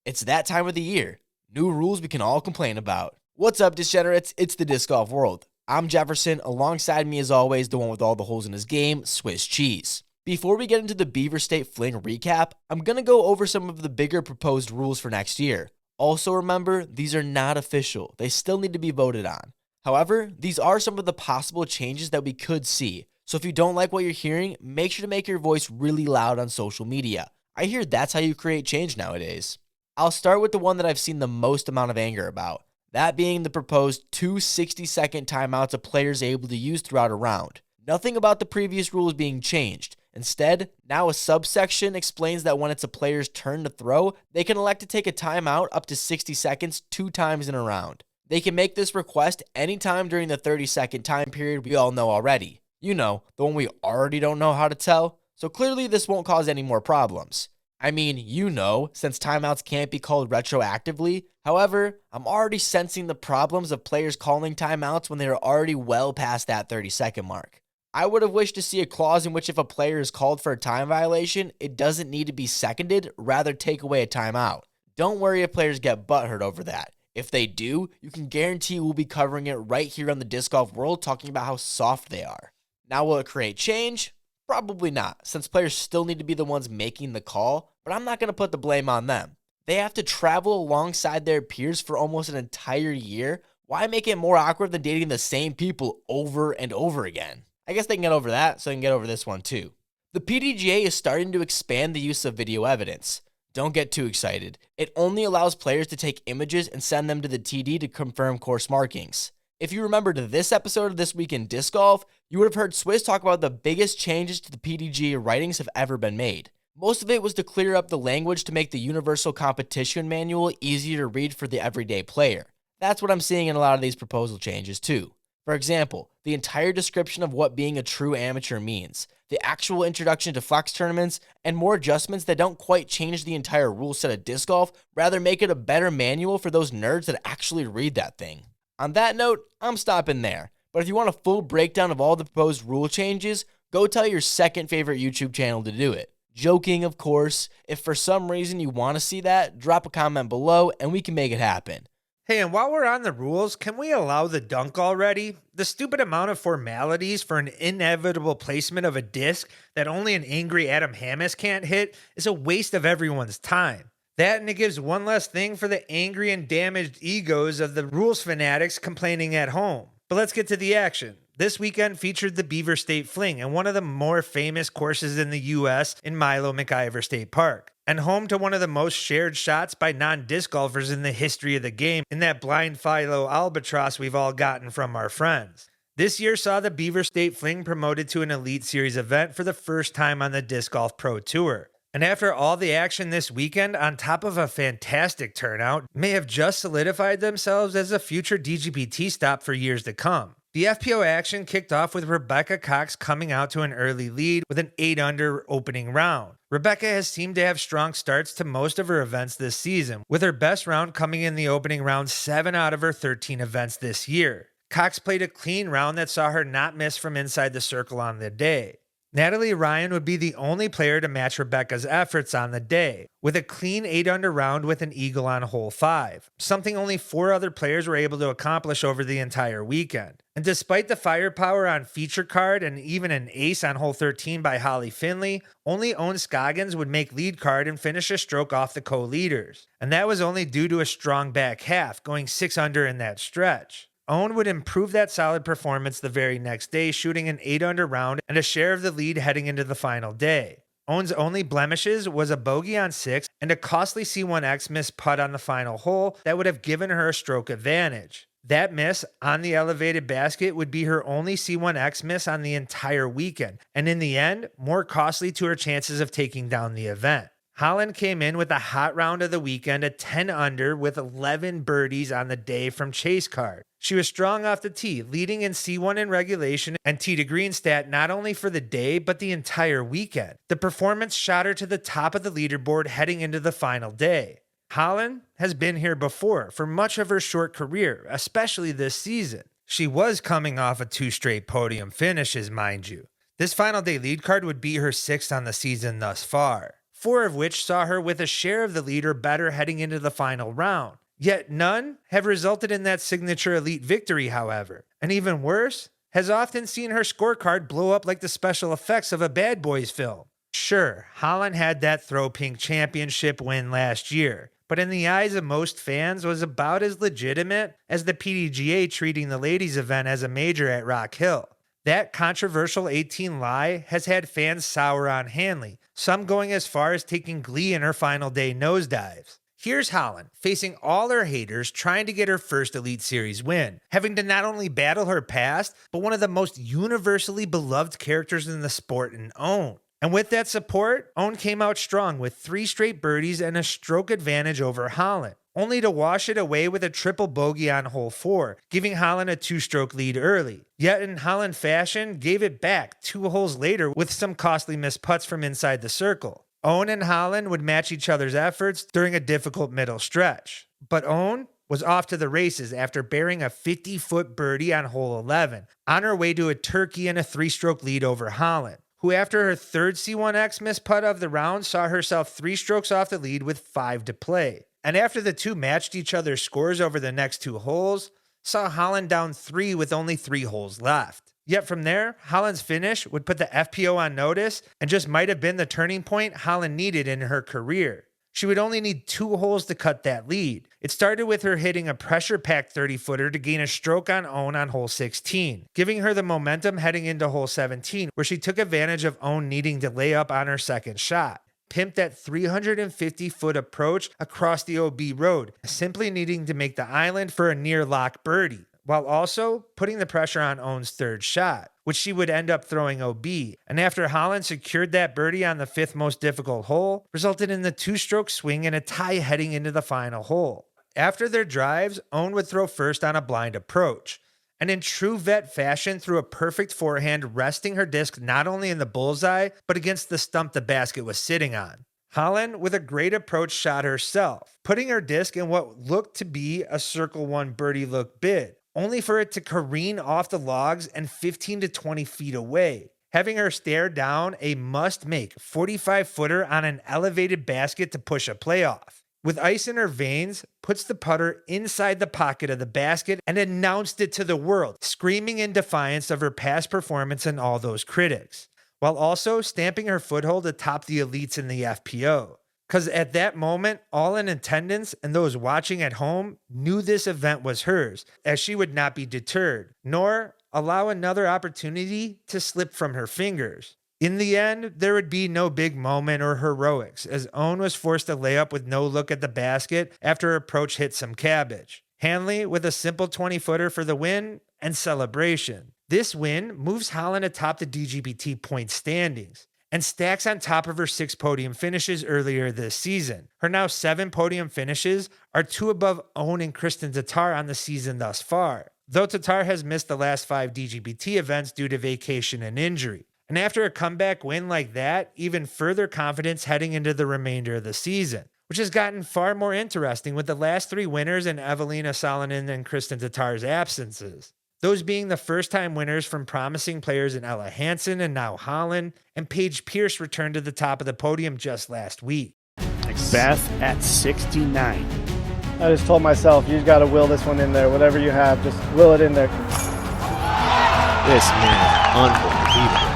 It's that time of the year. New rules we can all complain about. What's up, degenerates? It's the disc golf world. I'm Jefferson. Alongside me, as always, the one with all the holes in his game, Swiss Cheese. Before we get into the Beaver State Fling recap, I'm going to go over some of the bigger proposed rules for next year. Also remember, these are not official. They still need to be voted on. However, these are some of the possible changes that we could see. So if you don't like what you're hearing, make sure to make your voice really loud on social media. I hear that's how you create change nowadays. I'll start with the one that I've seen the most amount of anger about. That being the proposed 2 60-second timeouts a player is able to use throughout a round. Nothing about the previous rules being changed. Instead, now a subsection explains that when it's a player's turn to throw, they can elect to take a timeout up to 60 seconds 2 times in a round. They can make this request anytime during the 30-second time period we all know already. You know, the one we already don't know how to tell. So clearly this won't cause any more problems. I mean, you know, since timeouts can't be called retroactively. However, I'm already sensing the problems of players calling timeouts when they are already well past that 30-second mark. I would have wished to see a clause in which if a player is called for a time violation, it doesn't need to be seconded, rather take away a timeout. Don't worry if players get butthurt over that. If they do, you can guarantee we'll be covering it right here on the Disc Golf World, talking about how soft they are. Now, will it create change? Probably not, since players still need to be the ones making the call, but I'm not going to put the blame on them. They have to travel alongside their peers for almost an entire year. Why make it more awkward than dating the same people over and over again? I guess they can get over that, so they can get over this one too. The PDGA is starting to expand the use of video evidence. Don't get too excited. It only allows players to take images and send them to the TD to confirm course markings. If you remembered this episode of This Week in Disc Golf, you would have heard Swiss talk about the biggest changes to the PDGA writings have ever been made. Most of it was to clear up the language to make the Universal Competition Manual easier to read for the everyday player. That's what I'm seeing in a lot of these proposal changes too. For example, the entire description of what being a true amateur means, the actual introduction to flex tournaments, and more adjustments that don't quite change the entire rule set of disc golf, rather make it a better manual for those nerds that actually read that thing. On that note, I'm stopping there, but if you want a full breakdown of all the proposed rule changes, go tell your second favorite YouTube channel to do it. Joking, of course. If for some reason you want to see that, drop a comment below and we can make it happen. Hey, and while we're on the rules, can we allow the dunk already? The stupid amount of formalities for an inevitable placement of a disc that only an angry Adam Hammis can't hit is a waste of everyone's time. That, and it gives one less thing for the angry and damaged egos of the rules fanatics complaining at home. But let's get to the action. This weekend featured the Beaver State Fling and one of the more famous courses in the U.S. in Milo McIver State Park, and home to one of the most shared shots by non-disc golfers in the history of the game in that blind Philo albatross we've all gotten from our friends. This year saw the Beaver State Fling promoted to an Elite Series event for the first time on the Disc Golf Pro Tour. And after all the action this weekend, on top of a fantastic turnout, may have just solidified themselves as a future DGPT stop for years to come. The FPO action kicked off with Rebecca Cox coming out to an early lead with an 8-under opening round. Rebecca has seemed to have strong starts to most of her events this season, with her best round coming in the opening round 7 out of her 13 events this year. Cox played a clean round that saw her not miss from inside the circle on the day. Natalie Ryan would be the only player to match Rebecca's efforts on the day, with a clean 8-under round with an eagle on hole 5, something only 4 other players were able to accomplish over the entire weekend. And despite the firepower on feature card and even an ace on hole 13 by Holly Finley, only Owen Scoggins would make lead card and finish a stroke off the co-leaders. And that was only due to a strong back half, going 6 under in that stretch. Owen would improve that solid performance the very next day, shooting an 8-under round and a share of the lead heading into the final day. Owen's only blemishes was a bogey on 6 and a costly C1X miss putt on the final hole that would have given her a stroke advantage. That miss on the elevated basket would be her only C1X miss on the entire weekend, and in the end, more costly to her chances of taking down the event. Holland came in with a hot round of the weekend, a 10 under with 11 birdies on the day from chase card. She was strong off the tee, leading in C1 in regulation and tee to green stat not only for the day, but the entire weekend. The performance shot her to the top of the leaderboard heading into the final day. Holland has been here before for much of her short career, especially this season. She was coming off of 2 straight podium finishes, mind you. This final day lead card would be her 6th on the season thus far. 4 of which saw her with a share of the lead or better heading into the final round. Yet none have resulted in that signature elite victory, however. And even worse, has often seen her scorecard blow up like the special effects of a Bad Boys film. Sure, Holland had that Throw Pink championship win last year, but in the eyes of most fans was about as legitimate as the PDGA treating the ladies event as a major at Rock Hill. That controversial 18 lie has had fans sour on Hanley, some going as far as taking glee in her final day nosedives. Here's Holland, facing all her haters, trying to get her first Elite Series win, having to not only battle her past, but one of the most universally beloved characters in the sport in Own. And with that support, Own came out strong with 3 straight birdies and a stroke advantage over Holland, only to wash it away with a triple bogey on hole 4, giving Holland a 2-stroke lead early. Yet in Holland fashion, gave it back 2 holes later with some costly missed putts from inside the circle. Own and Holland would match each other's efforts during a difficult middle stretch. But Own was off to the races after bearing a 50-foot birdie on hole 11, on her way to a turkey and a 3-stroke lead over Holland, who after her 3rd C1X missed putt of the round saw herself 3 strokes off the lead with 5 to play. And after the two matched each other's scores over the next 2 holes, saw Holland down 3 with only 3 holes left. Yet from there, Holland's finish would put the FPO on notice and just might have been the turning point Holland needed in her career. She would only need 2 holes to cut that lead. It started with her hitting a pressure-packed 30-footer to gain a stroke on Own on hole 16, giving her the momentum heading into hole 17, where she took advantage of Own needing to lay up on her second shot. Pimped that 350-foot approach across the OB road, simply needing to make the island for a near-lock birdie, while also putting the pressure on Own's 3rd shot, which she would end up throwing OB. And after Holland secured that birdie on the 5th most difficult hole, resulted in the 2-stroke swing and a tie heading into the final hole. After their drives, Own would throw first on a blind approach, and in true vet fashion threw a perfect forehand, resting her disc not only in the bullseye, but against the stump the basket was sitting on. Holland, with a great approach shot herself, putting her disc in what looked to be a circle 1 birdie look bid, only for it to careen off the logs and 15 to 20 feet away, having her stare down a must-make 45-footer on an elevated basket to push a playoff. With ice in her veins, puts the putter inside the pocket of the basket and announced it to the world, screaming in defiance of her past performance and all those critics, while also stamping her foothold atop the elites in the FPO. Because at that moment, all in attendance and those watching at home knew this event was hers, as she would not be deterred, nor allow another opportunity to slip from her fingers. In the end, there would be no big moment or heroics, as Own was forced to lay up with no look at the basket after her approach hit some cabbage. Hanley with a simple 20-footer for the win and celebration. This win moves Holland atop the dgpt point standings and stacks on top of her 6 podium finishes earlier this season. Her now 7 podium finishes are 2 above Own and Kristen Tatar on the season thus far, though Tatar has missed the last 5 dgpt events due to vacation and injury. And after a comeback win like that, even further confidence heading into the remainder of the season, which has gotten far more interesting with the last 3 winners in Evelina Salonen and Kristen Tatar's absences. Those being the first-time winners from promising players in Ella Hansen and now Holland, and Paige Pierce returned to the top of the podium just last week. Beth at 69. I just told myself, you got to will this one in there. Whatever you have, just will it in there. This man is unbelievable.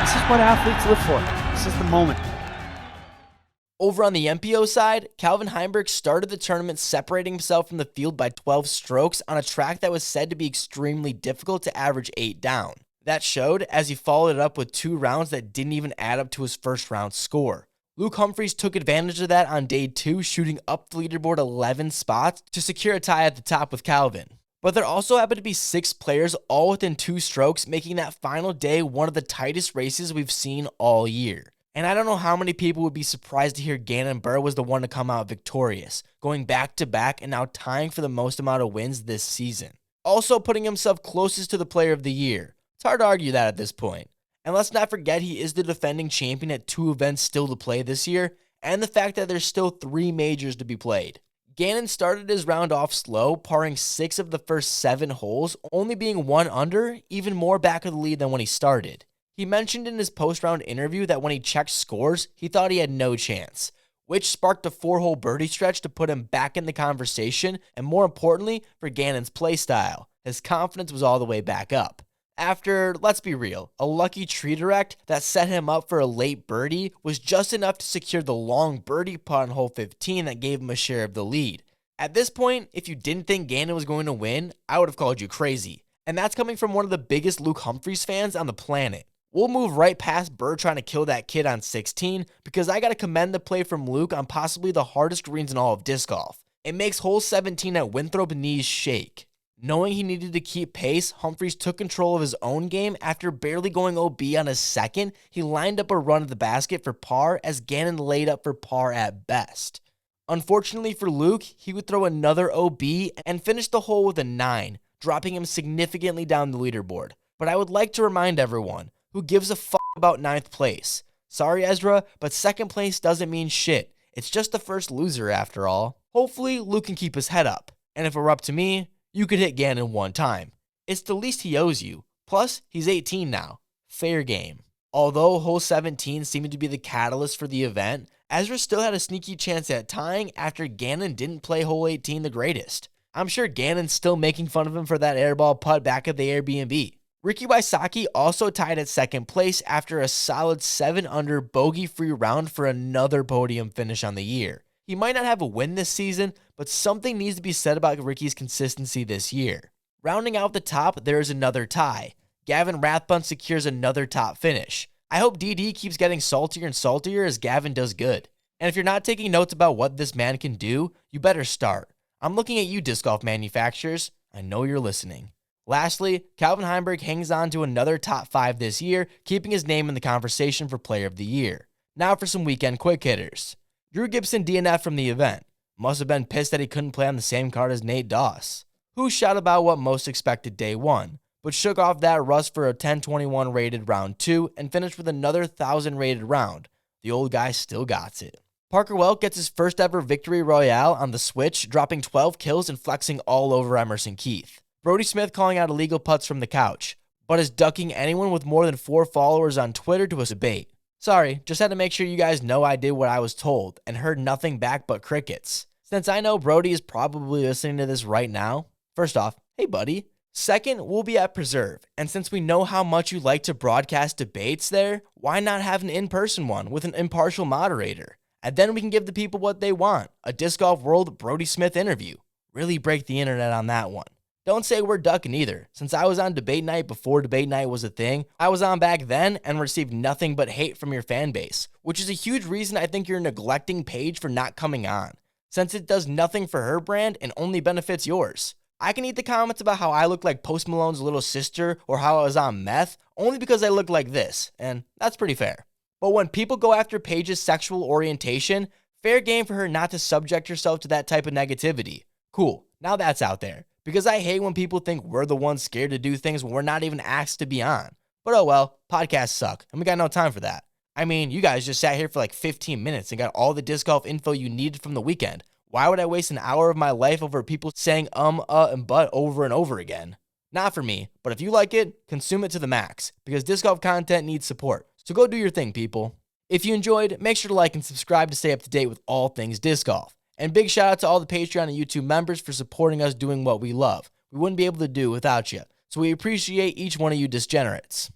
This is what athletes live for. This is the moment. Over on the MPO side, Calvin Heimberg started the tournament separating himself from the field by 12 strokes on a track that was said to be extremely difficult to average 8 down. That showed as he followed it up with 2 rounds that didn't even add up to his first round score. Luke Humphreys took advantage of that on day 2, shooting up the leaderboard 11 spots to secure a tie at the top with Calvin. But there also happened to be 6 players all within 2 strokes, making that final day one of the tightest races we've seen all year. And I don't know how many people would be surprised to hear Gannon Buhr was the one to come out victorious, going back-to-back and now tying for the most amount of wins this season. Also putting himself closest to the player of the year. It's hard to argue that at this point. And let's not forget he is the defending champion at 2 events still to play this year, and the fact that there's still 3 majors to be played. Gannon started his round off slow, parring 6 of the first 7 holes, only being 1 under, even more back of the lead than when he started. He mentioned in his post-round interview that when he checked scores, he thought he had no chance, which sparked a 4-hole birdie stretch to put him back in the conversation, and more importantly, for Gannon's play style. His confidence was all the way back up. After, let's be real, a lucky tree direct that set him up for a late birdie was just enough to secure the long birdie putt on hole 15 that gave him a share of the lead. At this point, if you didn't think Gannon was going to win, I would have called you crazy. And that's coming from one of the biggest Luke Humphreys fans on the planet. We'll move right past Burr trying to kill that kid on 16 because I gotta commend the play from Luke on possibly the hardest greens in all of disc golf. It makes hole 17 at Winthrop knees shake. Knowing he needed to keep pace, Humphreys took control of his own game. After barely going OB on his second, he lined up a run at the basket for par as Gannon laid up for par at best. Unfortunately for Luke, he would throw another OB and finish the hole with a 9, dropping him significantly down the leaderboard. But I would like to remind everyone, who gives a fuck about 9th place? Sorry Ezra, but 2nd place doesn't mean shit. It's just the first loser after all. Hopefully Luke can keep his head up. And if it were up to me, you could hit Gannon one time. It's the least he owes you. Plus, he's 18 now. Fair game. Although hole 17 seemed to be the catalyst for the event, Ezra still had a sneaky chance at tying after Gannon didn't play hole 18 the greatest. I'm sure Gannon's still making fun of him for that airball putt back at the Airbnb. Ricky Wysocki also tied at 2nd place after a solid 7-under bogey-free round for another podium finish on the year. He might not have a win this season, but something needs to be said about Ricky's consistency this year. Rounding out the top, there is another tie. Gavin Rathbun secures another top finish. I hope DD keeps getting saltier and saltier as Gavin does good. And if you're not taking notes about what this man can do, you better start. I'm looking at you, disc golf manufacturers. I know you're listening. Lastly, Calvin Heimberg hangs on to another top 5 this year, keeping his name in the conversation for Player of the Year. Now for some weekend quick hitters. Drew Gibson DNF from the event. Must have been pissed that he couldn't play on the same card as Nate Doss, who shot about what most expected day 1, but shook off that rust for a 10-21 rated round 2 and finished with another 1,000 rated round. The old guy still got it. Parker Welk gets his first ever victory royale on the switch, dropping 12 kills and flexing all over Emerson Keith. Brody Smith calling out illegal putts from the couch, but is ducking anyone with more than 4 followers on Twitter to a debate. Sorry, just had to make sure you guys know I did what I was told and heard nothing back but crickets. Since I know Brody is probably listening to this right now, first off, hey buddy. Second, we'll be at Preserve, and since we know how much you like to broadcast debates there, why not have an in-person one with an impartial moderator? And then we can give the people what they want, a Disc Golf World Brody Smith interview. Really break the internet on that one. Don't say we're ducking either. Since I was on debate night before debate night was a thing, I was on back then and received nothing but hate from your fan base, which is a huge reason I think you're neglecting Paige for not coming on, since it does nothing for her brand and only benefits yours. I can eat the comments about how I look like Post Malone's little sister or how I was on meth only because I look like this, and that's pretty fair. But when people go after Paige's sexual orientation, fair game for her not to subject herself to that type of negativity. Cool, now that's out there. Because I hate when people think we're the ones scared to do things when we're not even asked to be on. But oh well, podcasts suck, and we got no time for that. I mean, you guys just sat here for like 15 minutes and got all the disc golf info you needed from the weekend. Why would I waste an hour of my life over people saying and but over and over again? Not for me, but if you like it, consume it to the max, because disc golf content needs support. So go do your thing, people. If you enjoyed, make sure to like and subscribe to stay up to date with all things disc golf. And big shout out to all the Patreon and YouTube members for supporting us doing what we love. We wouldn't be able to do without you. So we appreciate each one of you disgeneраtes.